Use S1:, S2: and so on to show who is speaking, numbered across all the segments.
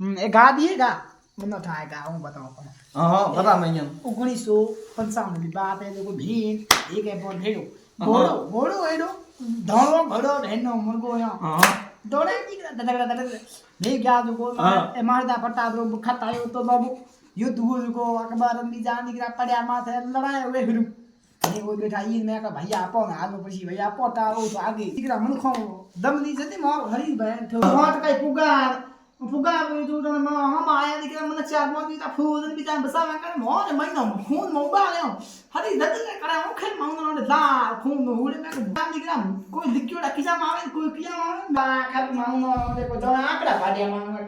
S1: એ ગા દીએ ગા મને થાય ગા હું बताऊं
S2: હા બતા મેં
S1: 1955 ની બાત है जो भीड़ एक है पर भेड़ो घोड़ो घोड़ो एडो धौड़ो घोड़ो हेनो मुर्गो या
S2: હા
S1: दौड़े नहीं नहीं गया जो को ए मारदा पट्टा रो खत आयो तो बाबू युद्ध हुओ को अखबार में जान निकरा पड़या माथे लड़ाई हुए फिर ये वो बैठा ये मैं का भैया आपो ना आलो पछी भैया आपो तारो तो आगे निकरा मन खो दम दी जती मार हरी बहन थो वाट कई पुगार पुगार जो तो हम आया निकरा मन चार मो दी ता फूल भी ता बसा में कर मोर महीना खून मोबा ले हरी दद ने करे ओखे मांगनो ने दाल खून में हुड़े में दाल निकरा कोई लिक्योड़ा किसा में आवे कोई किया में आवे बा खर मांगनो देखो जो आंकड़ा भाडिया मांगनो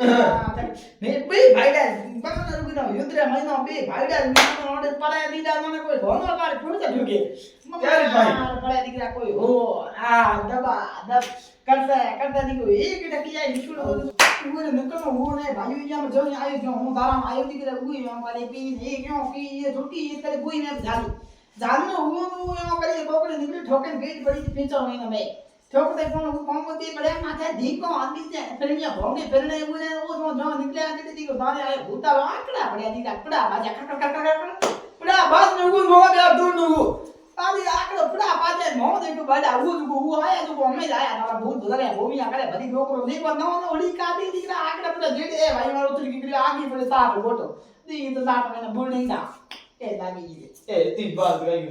S1: ने बे भाईडा बगल रुकी ना युद्ध महीना बे भाईडा मांगनो ने पड़े दीदा ने कोई धोनो मारे फूटा ढुके
S2: ત્યારે ભાઈ
S1: पड़े दिखरा कोई हो आ दबा दब करता दिखो एक टकी जाए निकलो वो निकलो वो ने भाई या में जो आयो जो हूं दारा में आयो दिखरा उई में मारे पी ये क्यों की ये झुकी ये करे कोई ने जाली जानो वो यो करे बोकड़े निकली ठोके गई बड़ी पीछो में में ठोकते कोन वो कौन को दी बड़े माथे धीको आदमी से फिर ये भोगे फिर ने वो जो निकले आते दिखो दारे आए भूता आकड़ा बढ़िया दिखा पड़ा बाजा कर पड़ा बस में वो मोह दे दूर नु आदि आकड़ो पड़ा बाजे मोह देखो बड़ा वो आया जो हमें आया तारा भूत धरे भूमि आकड़े बड़ी डोकरो देखो नो ओली कादी दिखरा आकड़ा पड़ा जेडे भाई मारो उतरी गिरी आगे पड़े साफ फोटो दी तो साफ में बोल नहीं था ए लागी
S2: એ તી બાત ગઈ